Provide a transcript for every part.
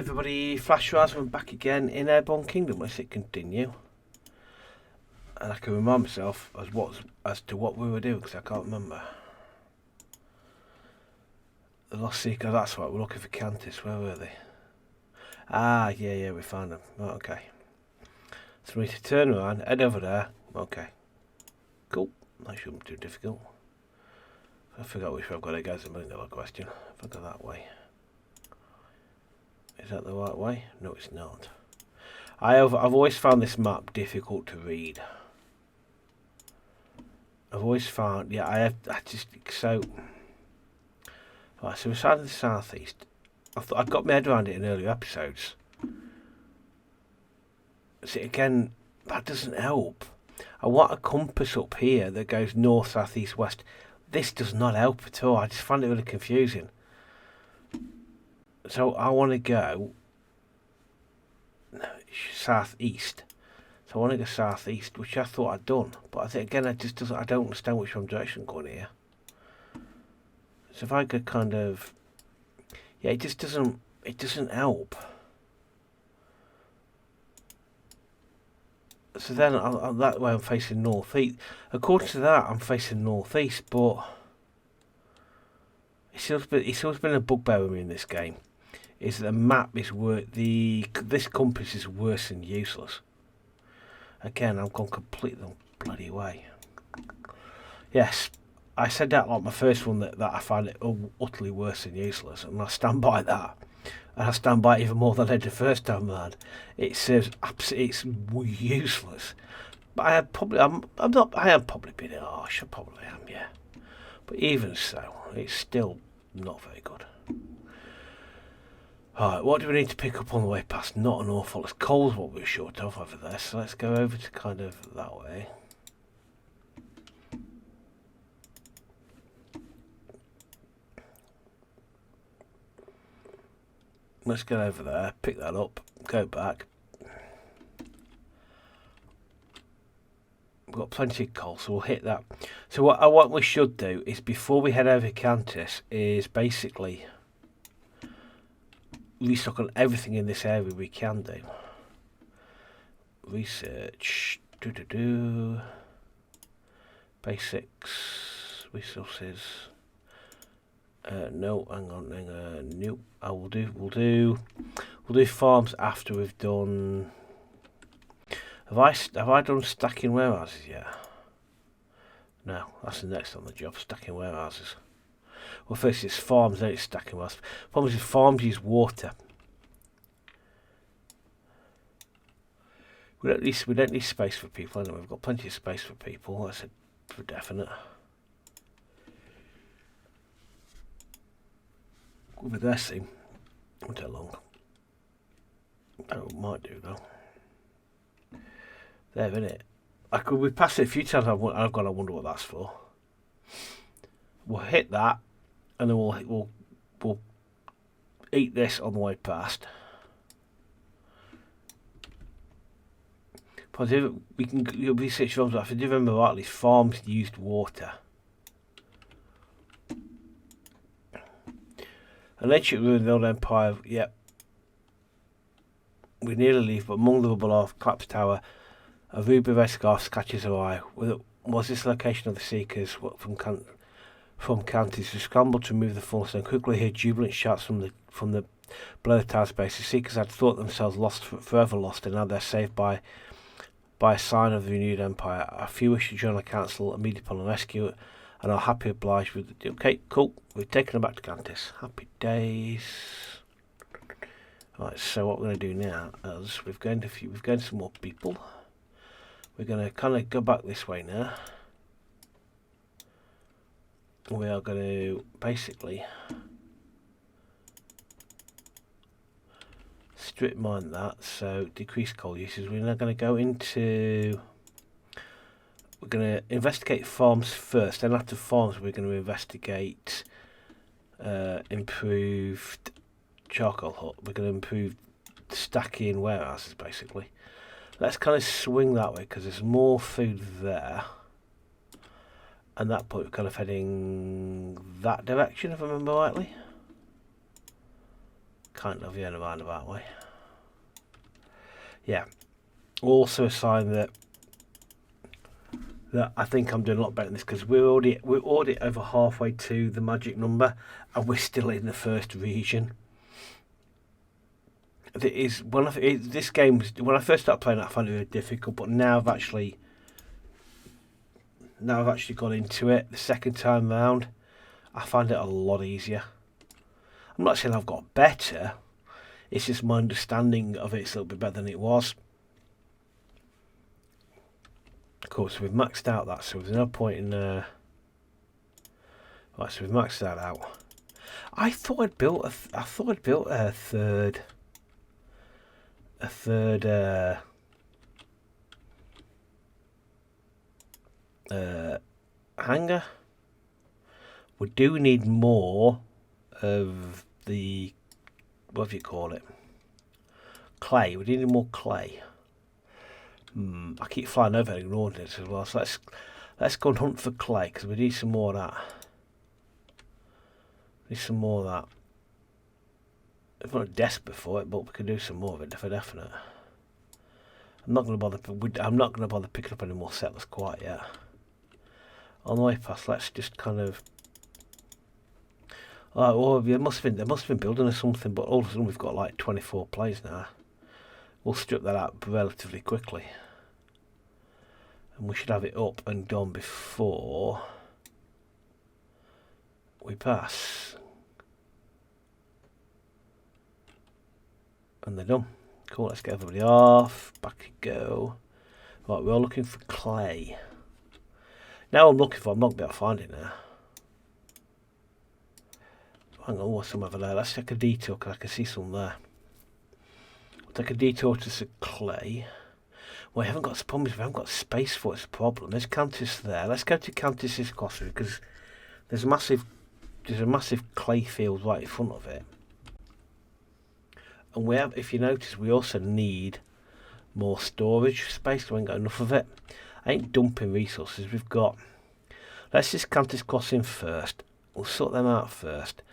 Everybody, Flash Raz, we're back again in Airborne Kingdom. Let's hit continue. And I can remind myself as to what we were doing because I can't remember. The Lost Seeker, that's right, we're looking for Cantis. Where were they? Ah, yeah, we found them. Right, okay. So we need to turn around, head over there. Okay. Cool. That shouldn't be too difficult. I forgot which way I've got to go. It's a $1,000,000 question. If I go that way. Is that the right way? No, it's not. I've always found this map difficult to read. I've always found, right, so we're side of the southeast. I got my head around it in earlier episodes. See, again, that doesn't help. I want a compass up here that goes north, south, east, west. This does not help at all. I just find it really confusing. So I want to go southeast. So I want to go southeast, which I thought I'd done, but I think again, I don't understand which one direction I'm going here. So if I could kind of, it doesn't help. So then that way I'm facing northeast. According to that, I'm facing northeast, but it's always been a bugbear with me in this game. Is the map is this compass is worse than useless. Again, I've gone completely the bloody way. Yes, I said that like my first one that I find it utterly worse than useless, and I stand by that. And I stand by it even more than I did the first time round. It serves it's useless. But I have probably been harsh. I probably am, yeah. But even so, it's still not very good. Alright, what do we need to pick up on the way past? Not an awful lot. Coal's what we're short of over there, so let's go over to kind of that way. Let's get over there, pick that up, go back. We've got plenty of coal, so we'll hit that. So what we should do is, before we head over to Cantis, is basically restock on everything in this area we can do. Research, basics, resources. No, hang on, nope. We'll do farms after we've done. Have I done stacking warehouses yet? No, that's the next on the job, stacking warehouses. Well, first it's farms, then it's stacking warehouses. Problem is farms use water. We don't need space for people anyway. We've got plenty of space for people. That's for definite. With their sim, won't take long. That might do though. There, innit? We passed it a few times. I've got to wonder what that's for. We'll hit that, and then we'll eat this on the way past. You'll be such farms. If I do remember rightly, farms used water. An ancient ruin of the old empire. Yep. We nearly leave, but among the rubble of collapsed tower, a ruby red scarf catches our eye. Was this location of the seekers from Cantis, who scrambled to remove the fallen stone? Quickly heard jubilant shouts from the below the tower's base. The seekers had thought themselves forever lost, and now they're saved by a sign of the renewed empire. A few wish to join the council immediately upon the rescue, and are happy obliged with. Okay, cool. We've taken them back to Cantis. Happy days. Right, so what we're going to do now is we've gained some more people. We're going to kind of go back this way now. We are going to basically strip mine that, so decrease coal uses. We're now going to go into. We're going to investigate farms first. Then after farms, we're going to investigate improved charcoal hut. We're going to improve stacking warehouses basically. Let's kind of swing that way because there's more food there. And that point we're kind of heading that direction if I remember rightly. Kind of, yeah, in a roundabout way. Yeah. Also a sign that I think I'm doing a lot better than this, because we're already over halfway to the magic number, and we're still in the first region. This game, when I first started playing it, I found it really difficult, but now I've actually got into it the second time round. I find it a lot easier. I'm not saying I've got better, it's just my understanding of it's a little bit better than it was. Of course, we've maxed out that, so there's no point in... Right, so we've maxed that out. I thought I'd built a third... hangar. We do need more of the... what do you call it? Clay. We need more clay. I keep flying over and ignoring it as well, so let's go and hunt for clay, because we need some more of that. Need some more of that. I'm not desperate for it, but we can do some more of it for definite. I'm not going to bother picking up any more settlers quite yet. On the way past, let's just kind of... oh, they must have been building or something, but all of a sudden we've got like 24 plays now. We'll strip that out relatively quickly. And we should have it up and done before we pass. And they're done. Cool, let's get everybody off. Back you go. Right, we're all looking for clay. Now I'm not going to be able to find it now. Hang on, what's some over there? Let's take a detour, because I can see some there. We'll take a detour to some clay. Well, we haven't got space for it, it's a problem. There's Cantus there. Let's go to Cantus's crossing, because there's a massive clay field right in front of it. And we have, if you notice, we also need more storage space. We ain't got enough of it. I ain't dumping resources. We've got... let's just Cantus crossing first. We'll sort them out first.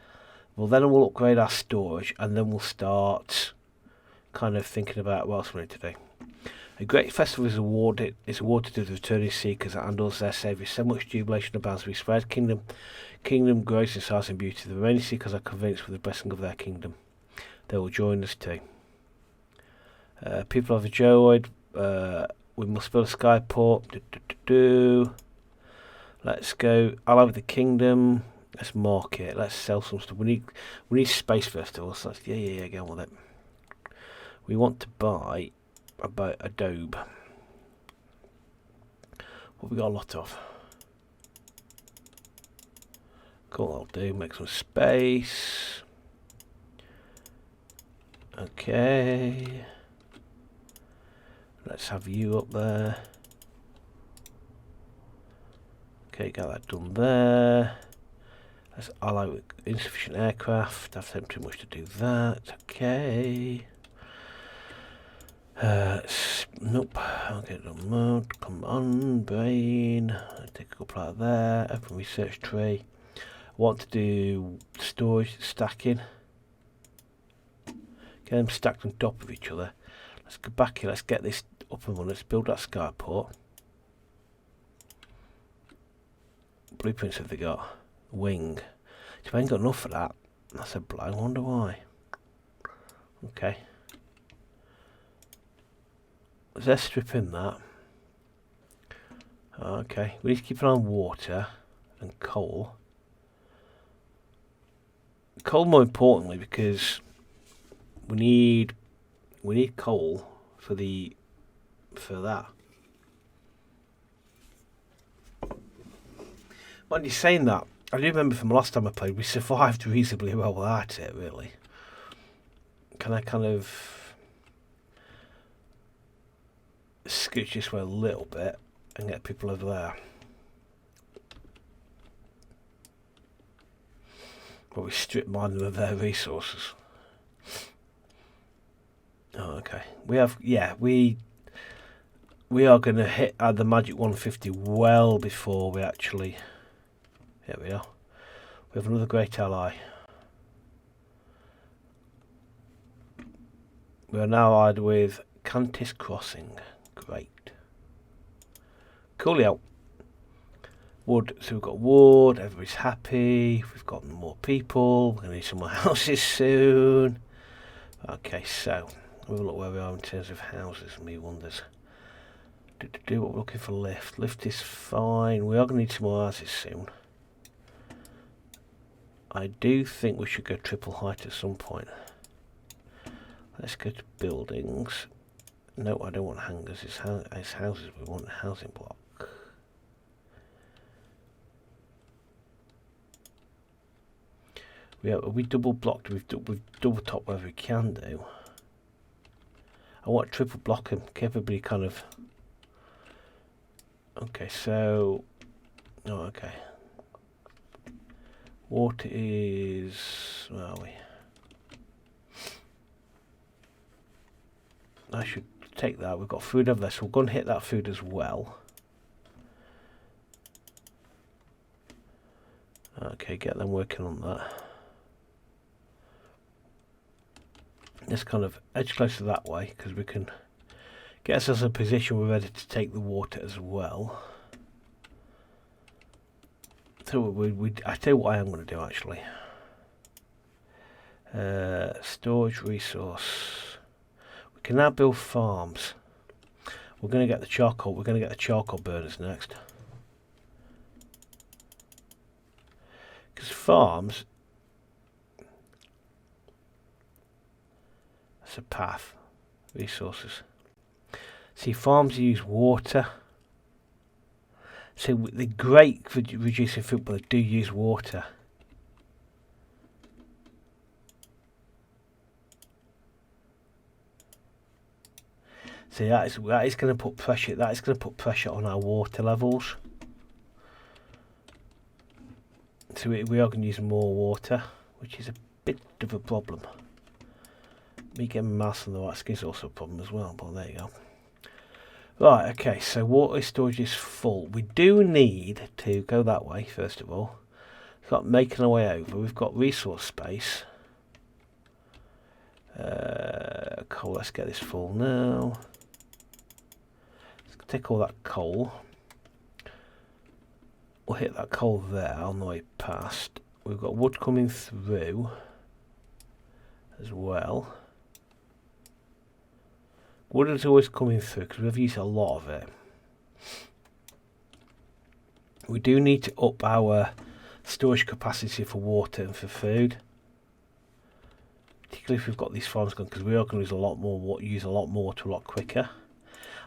Well, then we'll upgrade our storage, and then we'll start kind of thinking about what else we need to do. A great festival is awarded to the returning seekers that handles their saviour. So much jubilation abounds. We spread kingdom grows in size and beauty. The remaining seekers are convinced with the blessing of their kingdom. They will join us too. People have enjoyed. We must build a skyport. Let's go. Ally with the kingdom. Let's mark it. Let's sell some stuff. We need space first of all. So let's, yeah, go on with it. We want to buy about adobe. What we got a lot of. Cool, I'll do. Make some space. Okay. Let's have you up there. Okay, got that done there. Let's ally with insufficient aircraft. I've had too much to do that. Okay. Nope. I'll get it on mode. Come on, brain. I'll take a couple out of there. Open research tree. I want to do storage stacking. Get them stacked on top of each other. Let's go back here. Let's get this up and running. Let's build that skyport. Blueprints have they got? Wing. So I ain't got enough for that. That's a blow. I wonder why. Okay. Let's strip in that. Okay. We need to keep an eye on water and coal. Coal more importantly, because we need coal for that. When you're saying that, I do remember from the last time I played, we survived reasonably well without it, really. Can I kind of scooch this way a little bit and get people over there? But we strip mine of their resources. Oh, okay. We have, yeah, we are going to hit the magic 150 well before we actually... Here we are. We have another great ally. We are now allied with Cantis Crossing. Great. Coolio. Wood, so we've got wood, everybody's happy, we've got more people, we're going to need some more houses soon. Okay, so we'll have a look where we are in terms of houses, me wonders. Do what we're looking for. Lift is fine, we are going to need some more houses soon. I do think we should go triple height at some point. Let's go to buildings. No, I don't want hangars, it's houses, we want a housing block. We double blocked, we've double topped wherever we can do. I want to triple block them, everybody kind of... Okay, so... Oh, okay. Water is... Where are we? I should take that, we've got food over there, so we'll go and hit that food as well. Okay, get them working on that. Let's kind of edge closer that way, because we can get ourselves in a position we're ready to take the water as well. So I tell you what I am going to do actually. Storage resource. We can now build farms. We're going to get the charcoal. We're going to get the charcoal burners next. Because farms. That's a path. Resources. See, farms use water. So they're great for reducing food, but they do use water. See, that is going to put pressure. That is going to put pressure on our water levels. So we are going to use more water, which is a bit of a problem. Me getting mass on the right skin is also a problem as well, but there you go. Right, okay, so water storage is full. We do need to go that way, first of all. Start making our way over. We've got resource space. Coal, let's get this full now. Let's take all that coal. We'll hit that coal there on the way past. We've got wood coming through as well. Wood is always coming through because we've used a lot of it. We do need to up our storage capacity for water and for food, particularly if we've got these farms going, because we are going to use a lot more water a lot quicker.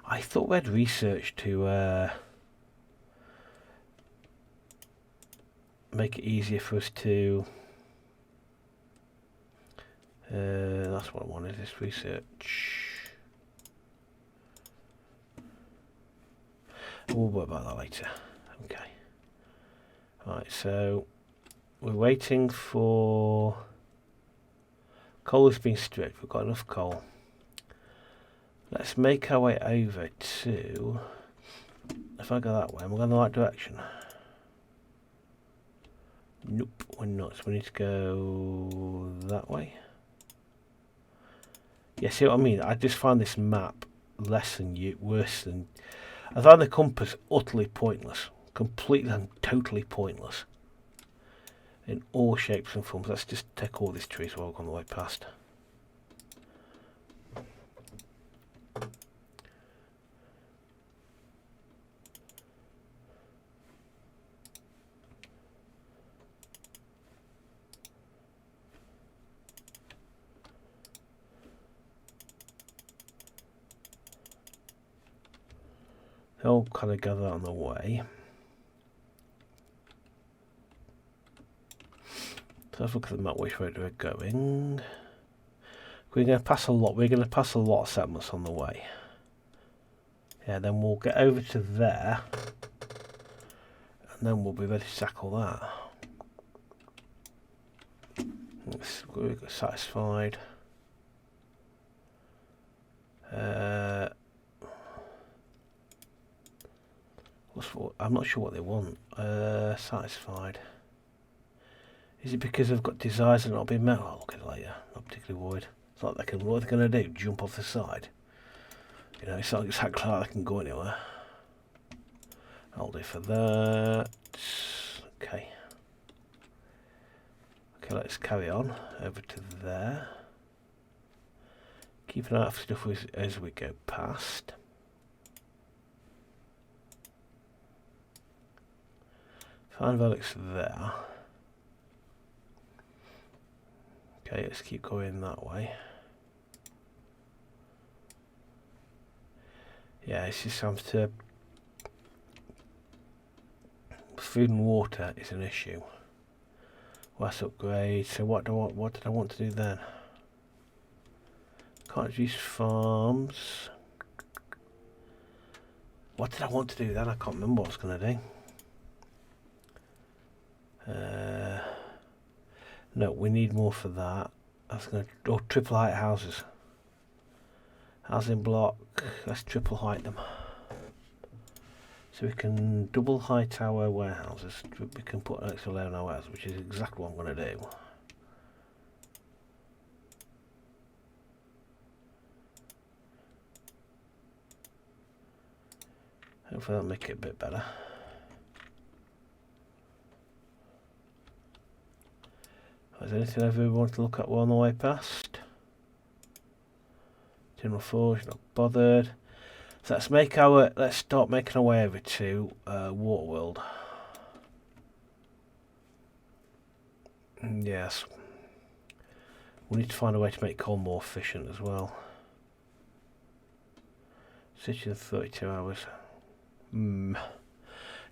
I thought we had research to make it easier for us to. That's what I wanted. This research. We'll worry about that later. Okay. Right, so we're waiting for coal has been stripped. We've got enough coal. Let's make our way over to. If I go that way, am I going the right direction? Nope, we're not. So we need to go that way. Yeah, see what I mean? I just find this map worse than. I find the compass utterly pointless, completely and totally pointless in all shapes and forms. Let's just take all these trees while we're on the way past. They'll kind of gather on the way. So let's look at the map which way we're going. We're going to pass a lot. We're going to pass a lot of settlements on the way. Yeah, then we'll get over to there, and then we'll be ready to tackle that. We're satisfied. I'm not sure what they want. Satisfied. Is it because they've got desires and not being met? I'll look at it later. Not particularly worried. It's like they can, what are they going to do? Jump off the side? You know, it's not exactly like they can go anywhere. I'll do for that. Okay. Okay, let's carry on over to there. Keep an eye out for stuff as we go past. Find relics there. Okay, let's keep going that way. Yeah, it's just time to... Food and water is an issue. Let's upgrade. So what did I want to do then? Can't use farms. What did I want to do then? I can't remember what I was going to do. No, we need more for that. I was going to... Oh, triple height houses. Housing block. Let's triple height them. So we can double high tower warehouses. We can put an extra layer on our warehouses, which is exactly what I'm going to do. Hopefully that'll make it a bit better. Is there anything ever we want to look at on the way past? General Forge, not bothered. So let's start making our way over to Waterworld. Yes. We need to find a way to make coal more efficient as well. City in 32 hours.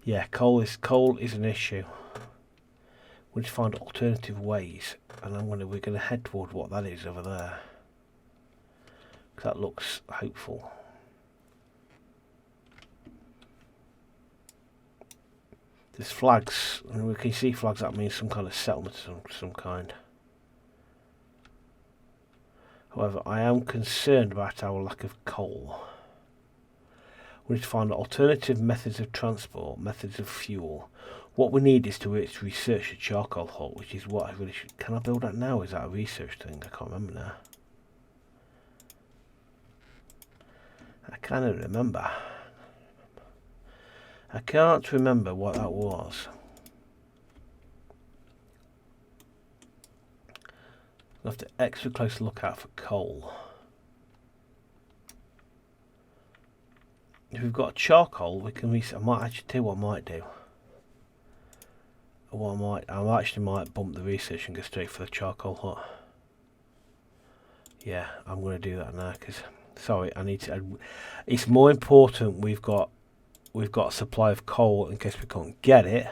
Yeah, coal is an issue. We need to find alternative ways, and we're going to head toward what that is over there. That looks hopeful. There's flags, and we can see flags. That means some kind of settlement of some kind. However, I am concerned about our lack of coal. We need to find alternative methods of transport, methods of fuel. What we need is to research a charcoal hut, which is what I really should... Can I build that now? Is that a research thing? I can't remember now. I can't remember. I can't remember what that was. We'll have to extra close look out for coal. If we've got charcoal, we can research. I might actually tell you what I might do. I actually might bump the research and go straight for the charcoal hut. Yeah, I'm going to do that now because, sorry, I need to. It's more important we've got a supply of coal in case we can't get it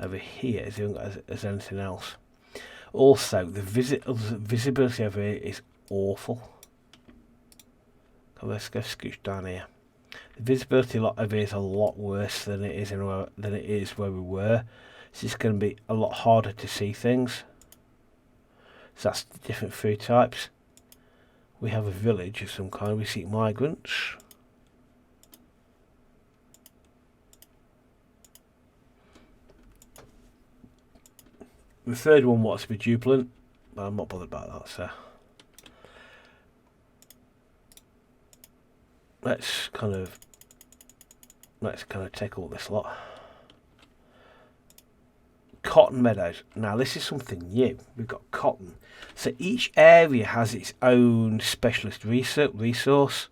over here as anything else. Also, the visibility over here is awful. Let's go scooch down here. The visibility over here is a lot worse than it is where we were. It's just going to be a lot harder to see things. So that's different food types. We have a village of some kind. We see migrants. The third one wants to be jubilant, but I'm not bothered about that, so let's kind of take all this lot. Cotton meadows. Now this is something new. We've got cotton. So each area has its own specialist resource,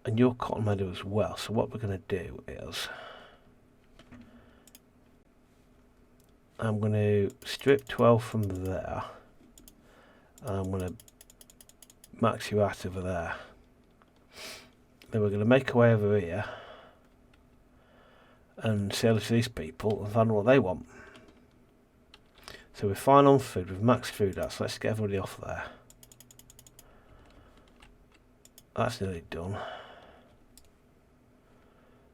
and your cotton meadow as well. So what we're going to do is I'm going to strip 12 from there, and I'm going to max you out over there. Then we're going to make our way over here and sell to these people and find what they want. So we're fine on food, we've maxed food out, so let's get everybody off there. That's nearly done.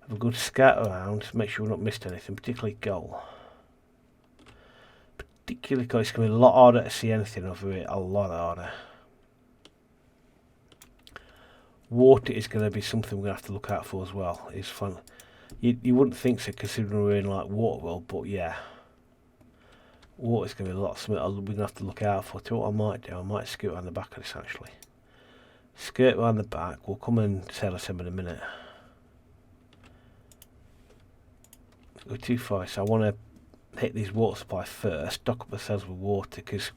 Have a good scout around to make sure we've not missed anything, particularly gold. Particularly because it's going to be a lot harder to see anything over here, a lot harder. Water is going to be something we're going to have to look out for as well. It's fun. You wouldn't think so considering we're in like Waterworld, but yeah. Water's going to be a lot something we're going to have to look out for. To what I might do, I might skirt around the back of this actually. Skirt around the back. We'll come and sail us in a minute. Go too far, so I want to hit these water supply first, stock up ourselves with water, because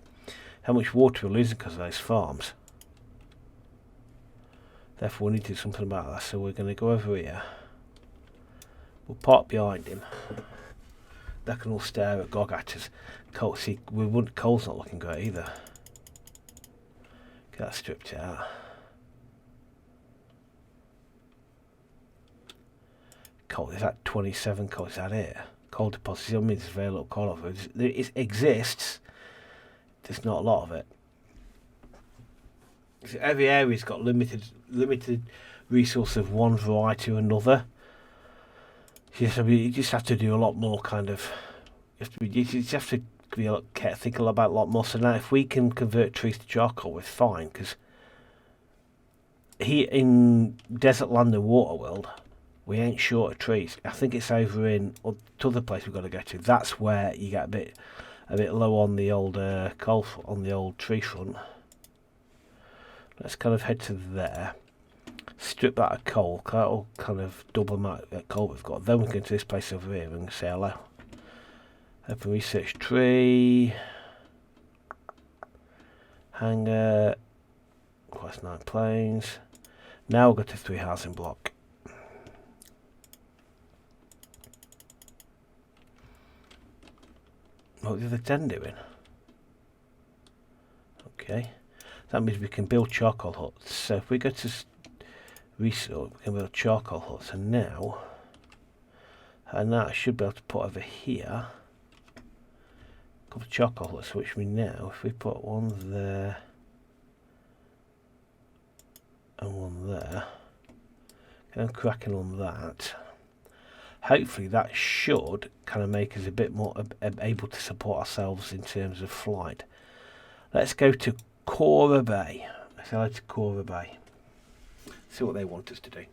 how much water we're losing because of those farms. Therefore we need to do something about that, so we're going to go over here. We'll park behind him. They can all stare at Gog at us. Cole, see, Cole's not looking great either. Get that stripped out. Coal, is that 27 coal? Is that it? Coal deposits. It means there's very little coal of it. It exists. There's not a lot of it. So every area's got limited resource of one variety or another. You just have to do a lot more kind of. You just have to think about a lot more. So now, if we can convert trees to charcoal, we're fine. Because in Desert Land and Waterworld, we ain't short of trees. I think it's over in other place we've got to go to. That's where you get a bit low on the old coal, on the old tree front. Let's kind of head to there. Strip that of coal. That'll kind of double the amount of coal we've got. Then we go to this place over here and say hello. Open research tree. Hangar. Quest 9 planes. Now we'll go to 3 housing block. What are the 10 doing? Okay. That means we can build charcoal huts. So if we go to resort, we can build charcoal huts. And now I should be able to put over here a couple of charcoal huts, which we now, if we put one there and one there, and I'm cracking on that. Hopefully that should kind of make us a bit more able to support ourselves in terms of flight. Let's go to Cora Bay. Let's go to Cora Bay. See what they want us to do.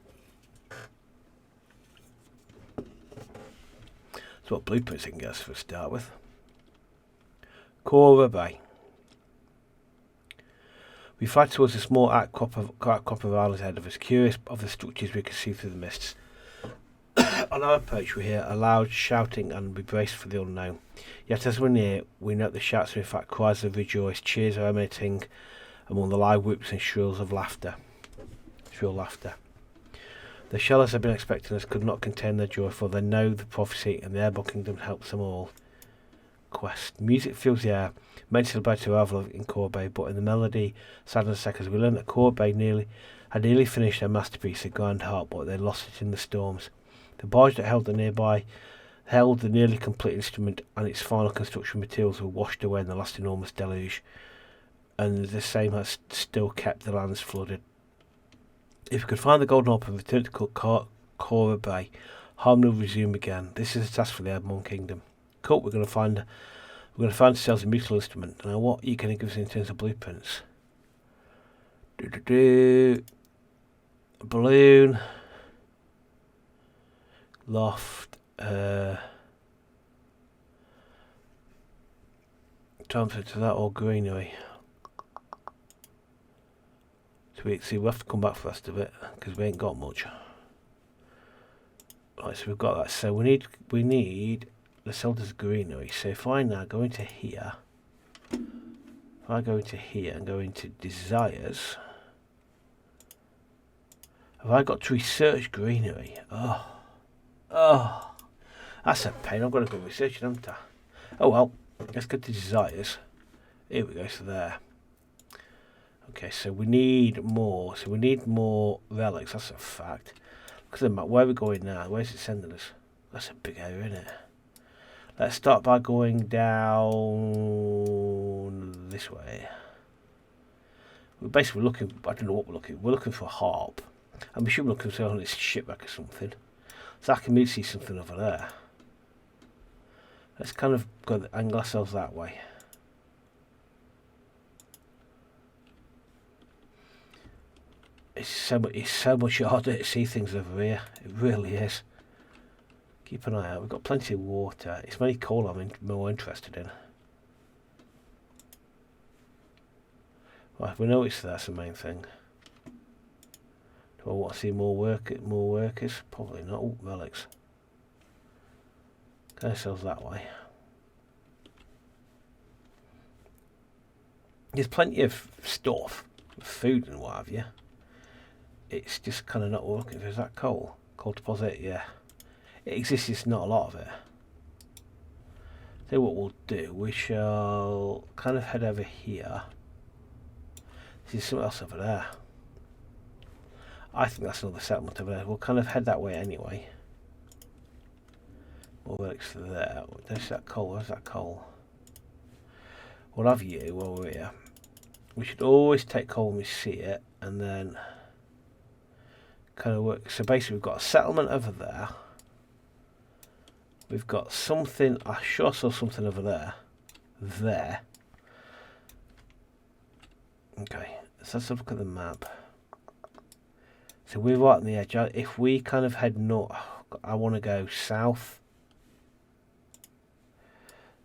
That's what blueprints they can get us for a start with. Cora Bay. We fly towards a small outcrop of islands ahead of us, curious of the structures we can see through the mists. On our approach, we hear a loud shouting and we brace for the unknown. Yet as we're near, we note the shouts are in fact cries of rejoice, cheers are emanating among the loud whoops and shrill laughter. The shellers have been expecting us could not contain their joy, for they know the prophecy and the Airborne Kingdom helps them all. Quest. Music fills the air, meant to celebrate arrival in Cora Bay, but in the melody, sadness seconds, we learn that Cora Bay had nearly finished their masterpiece, A Grand Harp, but they lost it in the storms. The barge that held the nearly complete instrument and its final construction materials were washed away in the last enormous deluge, and the same has still kept the lands flooded. If we could find the golden orb and return to Cora Bay, harmony will resume again. This is a task for the Airborne Kingdom. Cool, we're going to find ourselves a musical instrument. Now, what are you going to give us in terms of blueprints? A balloon. Loft, transfer to that or greenery. So we'll have to come back for the rest of it because we ain't got much. Right, so we've got that. So we need the Zelda's greenery. So if I now go into here, and go into desires, have I got to research greenery? Oh, that's a pain. I've got to go research it, haven't I? Oh well, let's go to desires. Here we go, so there. Okay, so we need more. So we need more relics, that's a fact. Look at the map. Where are we going now? Where's it sending us? That's a big area, isn't it? Let's start by going down this way. We're basically looking, I don't know what we're looking for a harp. I'm sure we're looking for on this shipwreck or something. So I can see something over there. Let's kind of go angle ourselves that way. It's so much harder to see things over here. It really is. Keep an eye out. We've got plenty of water. It's mainly coal I'm more interested in. Right, we know it's there, that's the main thing. Do I want to see more workers? Probably not. Oh, relics. Go ourselves that way. There's plenty of stuff, food and what have you. It's just kind of not working. Is that coal? Coal deposit, yeah. It exists, it's not a lot of it. So what we'll do, we shall kind of head over here. There's something else over there. I think that's another settlement over there. We'll kind of head that way anyway. More relics there. There's that coal. Where's that coal? We'll have you while we're here. We should always take coal when we see it, and then kind of work. So basically, we've got a settlement over there. We've got something. I sure saw something over there. There. Okay, so let's look at the map. So we're right on the edge. If we kind of head north, I want to go south.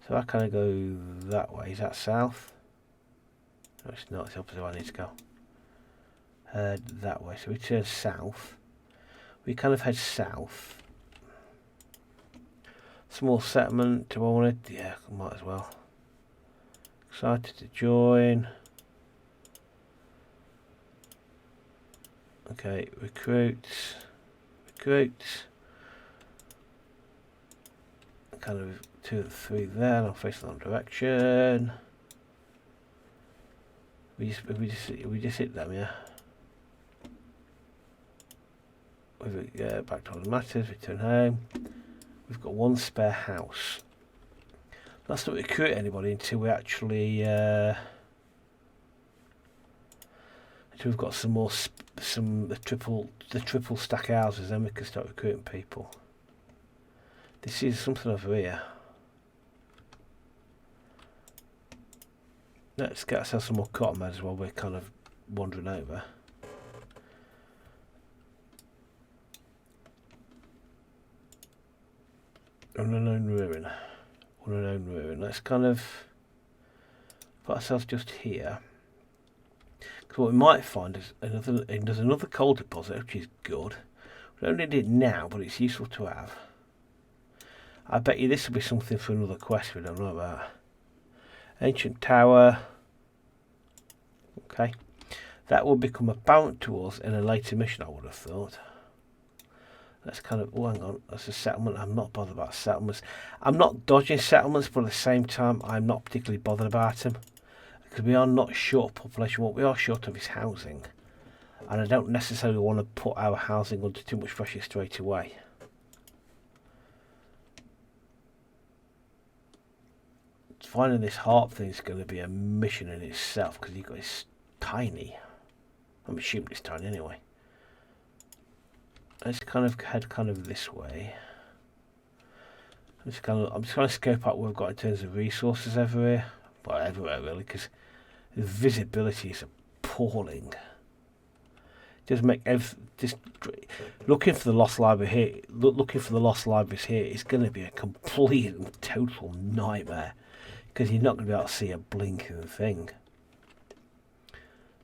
So I kind of go that way. Is that south? No, it's not. It's the opposite way I need to go. Head that way. So we turn south. We kind of head south. Small settlement. Do I want to? Yeah, might as well. Excited to join. Okay, recruits. Kind of 2 or 3 there. And I'll face the wrong direction. We just hit them, yeah. We back to all the matters. Return home. We've got 1 spare house. Let's not recruit anybody until we actually. Until we've got some more the triple stack houses, then we can start recruiting people. This is something over here. Let's get ourselves some more cotton as well. We're kind of wandering over. Unknown ruin. Unknown ruin. Let's kind of put ourselves just here. Because what we might find is there's another coal deposit, which is good. We don't need it now, but it's useful to have. I bet you this will be something for another quest we don't know about. Ancient tower. Okay. That will become apparent to us in a later mission, I would have thought. Let's kind of... Oh, hang on. That's a settlement. I'm not bothered about settlements. I'm not dodging settlements, but at the same time, I'm not particularly bothered about them. Because we are not short of population. What we are short of is housing. And I don't necessarily want to put our housing under too much pressure straight away. Finding this harp thing is going to be a mission in itself, because you've got this tiny. I'm assuming it's tiny anyway. Let's kind of head kind of this way. I'm just trying to scope out what we've got in terms of resources everywhere. Well, everywhere really, because the visibility is appalling. Just looking for the lost library here. Looking for the lost libraries here is going to be a complete and total nightmare. Because you're not going to be able to see a blinking thing.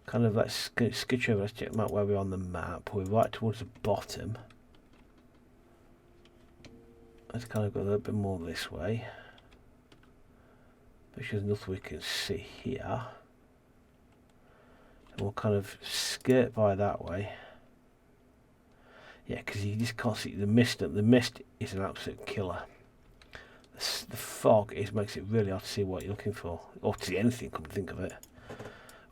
Kind of, let's sketch over, let's check out where we're on the map. We're right towards the bottom. Let's kind of go a little bit more this way. Make sure there's nothing we can see here. And we'll kind of skirt by that way. Yeah, because you just can't see the mist. The mist is an absolute killer. The fog makes it really hard to see what you're looking for, or to see anything, come to think of it.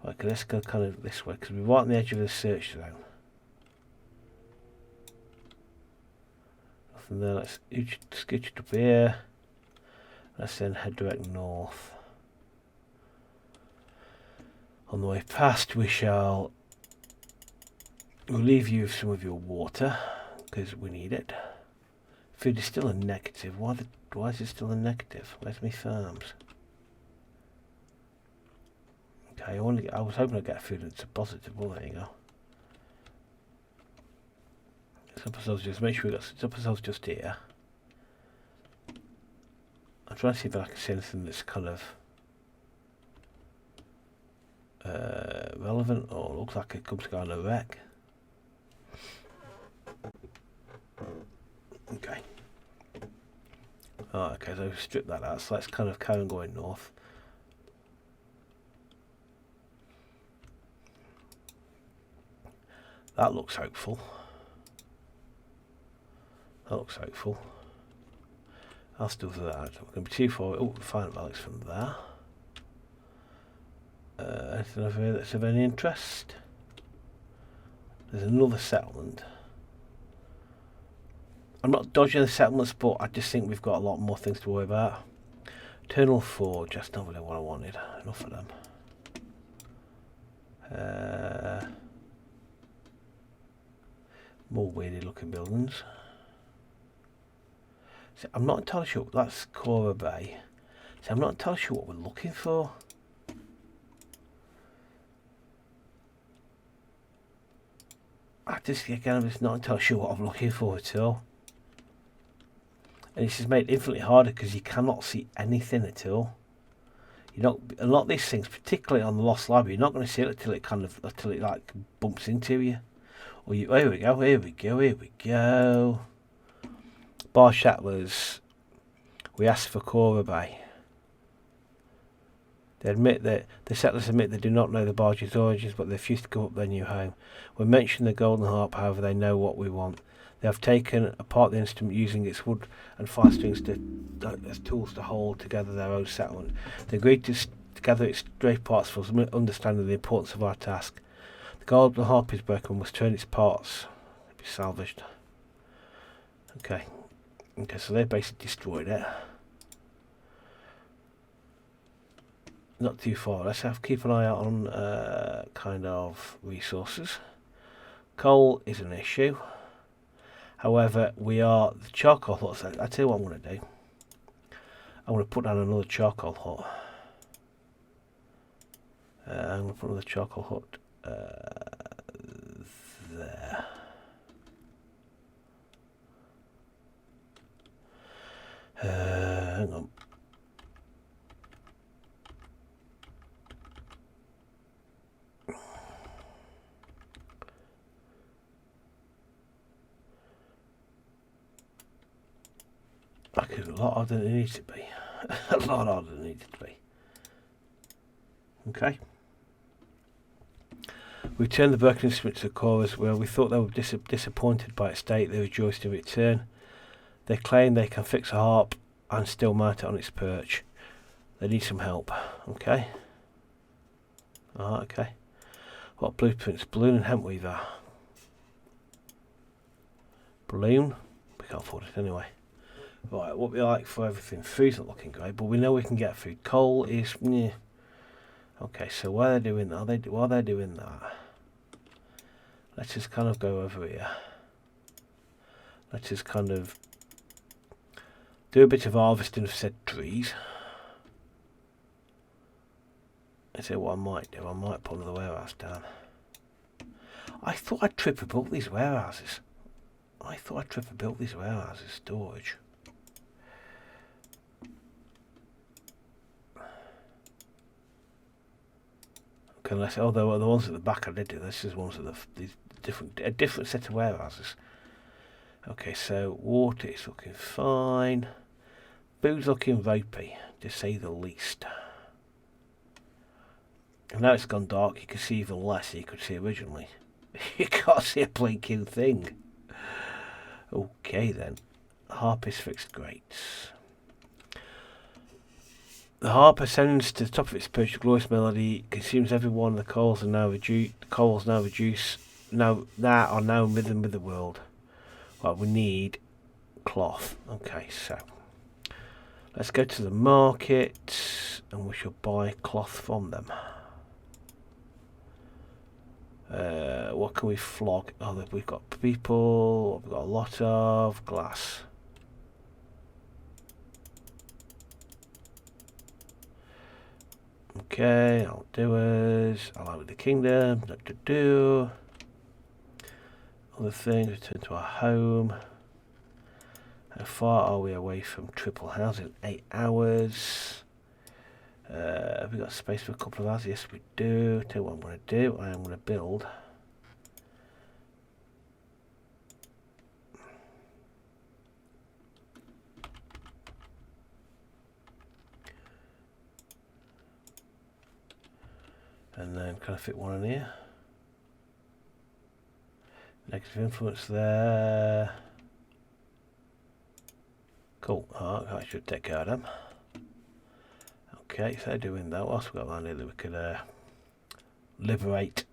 Right, okay, let's go kind of this way, because we're right on the edge of the search zone. Nothing there, let's sketch it up here. Let's then head direct north. On the way past, we'll relieve you of some of your water, because we need it. Food is still a negative. Why is it still a negative? Where's my farms? Okay, I was hoping I'd get food that's a positive. Well, there you go. Make sure we got set up ourselves just here. I'm trying to see if I can see anything that's kind of Relevant. Oh, looks like it comes to go on a wreck. Okay. Oh, okay, so we've stripped that out, so let's kind of carry on going north. That looks hopeful. That looks hopeful. I'll still do that. We're going to be too far. Oh, find relics from there. Anything over here that's of any interest? There's another settlement. I'm not dodging the settlements, but I just think we've got a lot more things to worry about. Eternal Forge, that's not really what I wanted. Enough of them. More weirdy looking buildings. So I'm not entirely sure. That's Cora Bay. So I'm not entirely sure what we're looking for. I just, again, I'm just not entirely sure what I'm looking for at all. And this is made infinitely harder because you cannot see anything at all. You don't. A lot of these things, particularly on the Lost Library, you're not going to see it until it like bumps into you. Or you. Here we go. Here we go. Here we go. Bar Shattlers. We asked for Cora Bay. They admit that the settlers admit they do not know the barge's origins, but they refuse to give up their new home. We mention the Golden Harp, however, they know what we want. They have taken apart the instrument using its wood and fire strings as tools to hold together their own settlement. They agreed to gather its stray parts for understanding the importance of our task. The Golden Harp is broken and must turn its parts to be salvaged. Okay. Okay, so they basically destroyed it. Not too far. Let's keep an eye out on kind of resources. Coal is an issue. However, the charcoal huts. I tell you what I'm going to do. I'm going to put down another charcoal hut. I'm going to put another charcoal hut there. Hang on. That is a lot harder than it needs to be. A lot harder than it needs to be. Okay. We returned the broken instrument to the chorus. Well, we thought they were disappointed by its state. They rejoiced in return. They claim they can fix a harp and still mount it on its perch. They need some help. Okay. Okay. What blueprints? Balloon and hemp weaver. Balloon? We can't afford it anyway. Right, what we like for everything. Food's not looking great, but we know we can get food. Coal is... Meh. Okay, so while they're doing that, while they're doing that, let's just kind of go over here. Let's just kind of do a bit of harvesting of said trees. I say what I might do. I might put another warehouse down. I thought I'd triple built these warehouses. Storage. Unless, although the ones at the back I did do. This is ones of a different set of warehouses. Okay, so water is looking fine. Food's looking ropey, to say the least. And now it's gone dark, you can see even less than you could see originally. You can't see a blinking thing. Okay then. Harp is fixed, great. The harp ascends to the top of its perch, a glorious melody, consumes every one. The coals are now reduced. Now are now rhythm with the world. Well, we need cloth. Okay, so let's go to the market and we shall buy cloth from them. What can we flog? Oh, we've got people. We've got a lot of glass. Okay, outdoors. Allow the kingdom. Other things. Return to our home. How far are we away from triple housing? 8 hours. Have we got space for a couple of ours? Yes, we do. Tell you what I'm going to do. I am going to build. And then can I fit one in here? Negative influence there. Cool. Oh, I should take care of them. Okay, so doing that. What else we got around here that we could liberate?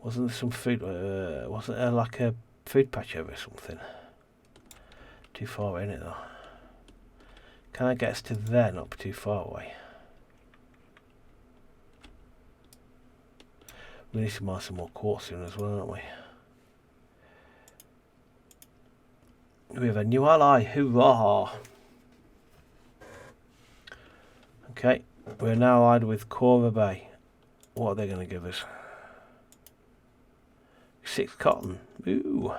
Wasn't there some food? Wasn't there like a food patch over something? Too far in it though. Can I get us to there? Not be too far away. We need to mine some more quartz soon as well, don't we? We have a new ally. Hoorah! Okay, we're now allied with Cora Bay. What are they going to give us? 6 cotton. Ooh.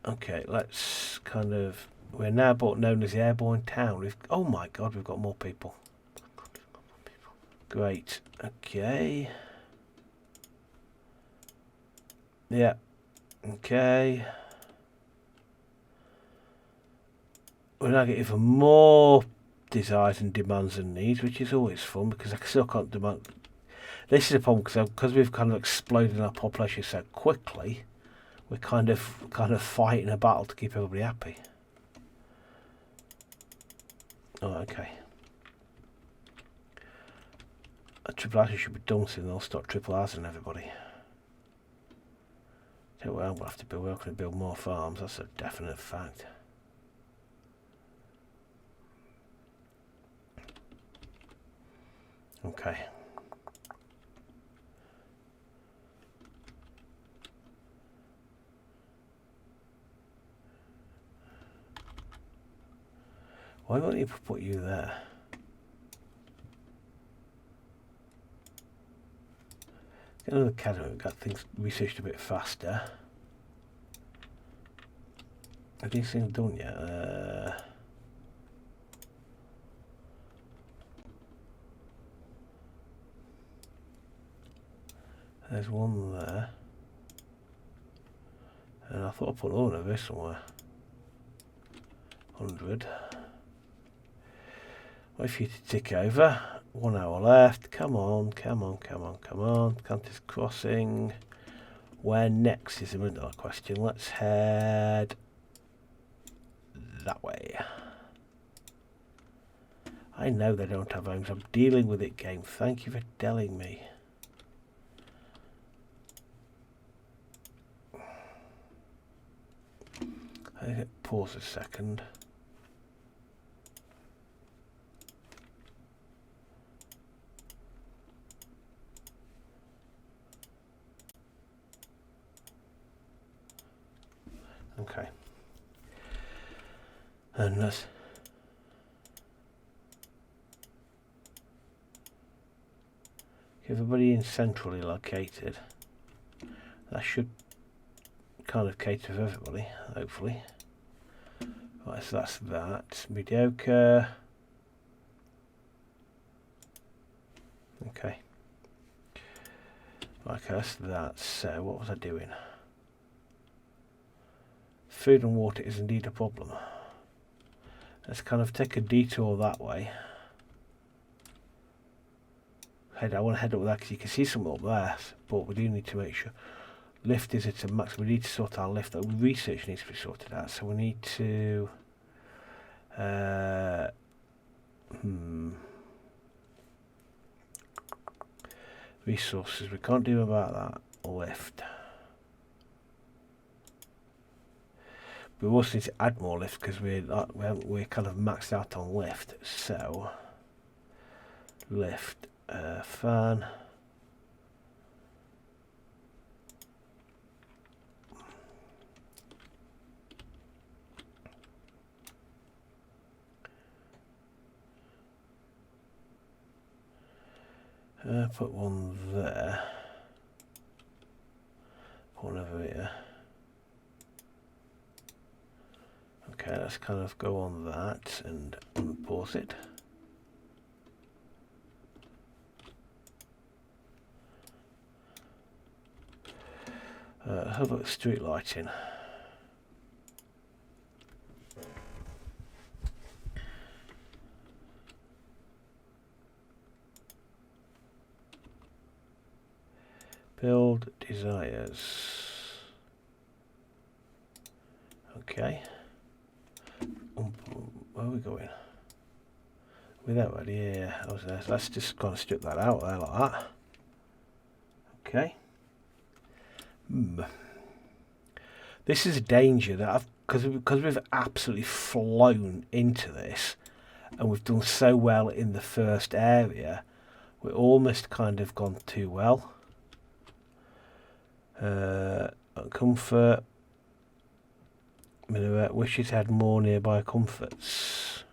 Okay, let's kind of... We're now known as the Airborne Town. Oh my god, we've got more people. Great. Okay. Yeah. Okay. We're now getting even more desires and demands and needs, which is always fun because I still can't demand. This is a problem because we've kind of exploded our population so quickly. We're kind of fighting a battle to keep everybody happy. Oh, okay. A triple R should be done soon. They'll start triple R's and everybody. So well, we'll have to build. We're going to build more farms. That's a definite fact. Okay. Why won't you put you there? Get another academy. We've got things researched a bit faster. Are these things done yet? There's one there. And I thought I put all of this somewhere. 100. Wait for you to tick over. 1 hour left. Come on, come on, come on, come on. Countess crossing. Where next is another question. Let's head that way. I know they don't have homes. I'm dealing with it, game. Thank you for telling me. Pause a second. Okay. And let's everybody in centrally located. That should kind of cater for everybody, hopefully. Right, so that's that. Mediocre. Okay. Okay, that's that. So, what was I doing? Food and water is indeed a problem. Let's kind of take a detour that way. I want to head up there because you can see something up there, but we do need to make sure. Lift is at a max. We need to sort our lift out. Research needs to be sorted out, so we need to resources. We can't do about that. Lift. We also need to add more lift because we're kind of maxed out on lift. So lift fan. Put one there. Put one over here. Okay, let's kind of go on that and unpause it. Have a look at street lighting. Build desires. Okay. Where are we going? With that ready? Yeah, I was there. So let's just kind of strip that out there like that. Okay. This is a danger that I've because we've absolutely flown into this, and we've done so well in the first area. We're almost kind of gone too well. Comfort. Wish it had more nearby comforts.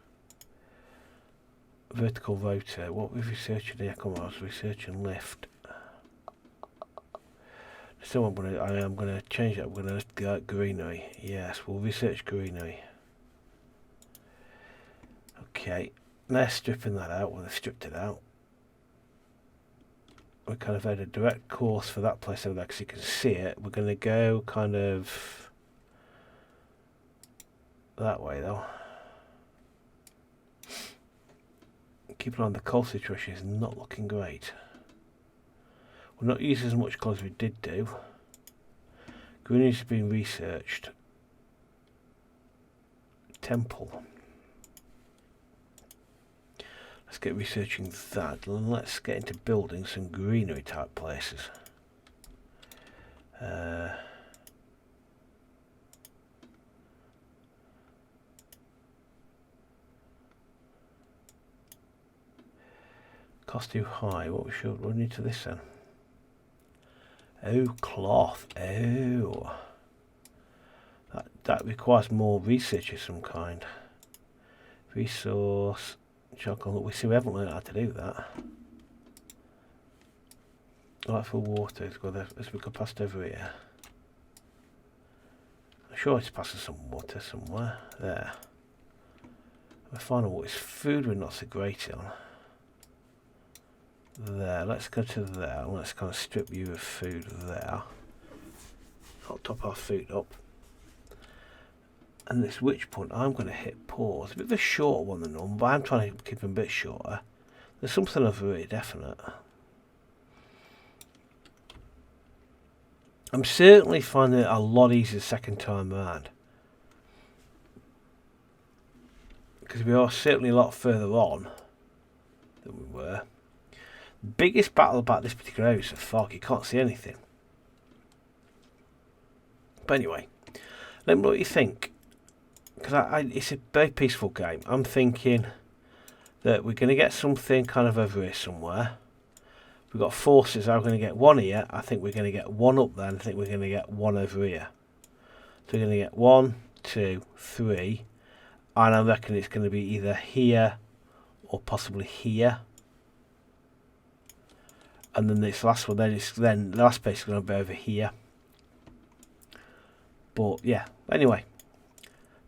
Vertical rotor. What we're researching here? Come on, I was researching lift. So I am gonna change that. We're gonna go greenery. Yes, we'll research greenery. Okay, now stripping that out. Well, they've stripped it out. We kind of had a direct course for that place over there because you can see it. We're gonna go kind of that way though. Keep an eye on the coal situation is not looking great. We're not using as much coal as we did do. Greenery's has been researched. Temple. Let's get researching that, and let's get into building some greenery type places. Cost too high. What we should run into this then? Oh, cloth. Oh, that requires more research of some kind. Resource. Charcoal. We see we haven't learned how to do that. Like for water, let's go there as we go past over here. I'm sure it's passing some water somewhere. There. We're finding what is food we're not so great on. There, let's go to there. Let's kind of strip you of food there. I'll top our food up. And at which point I'm going to hit pause. A bit of a short one than normal, but I'm trying to keep them a bit shorter. There's something of really definite. I'm certainly finding it a lot easier the second time around. Because we are certainly a lot further on than we were. The biggest battle about this particular area is the fog. You can't see anything. But anyway, let me know what you think. Because it's a very peaceful game. I'm thinking that we're going to get something kind of over here somewhere. We've got forces. I'm going to get one here. I think we're going to get one up there. And I think we're going to get one over here. So we're going to get 1, 2, 3. And I reckon it's going to be either here or possibly here. And then this last one, then the last base is going to be over here. But yeah, anyway,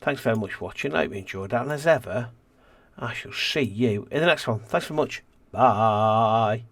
thanks very much for watching. I hope you enjoyed that. And as ever, I shall see you in the next one. Thanks very much. Bye.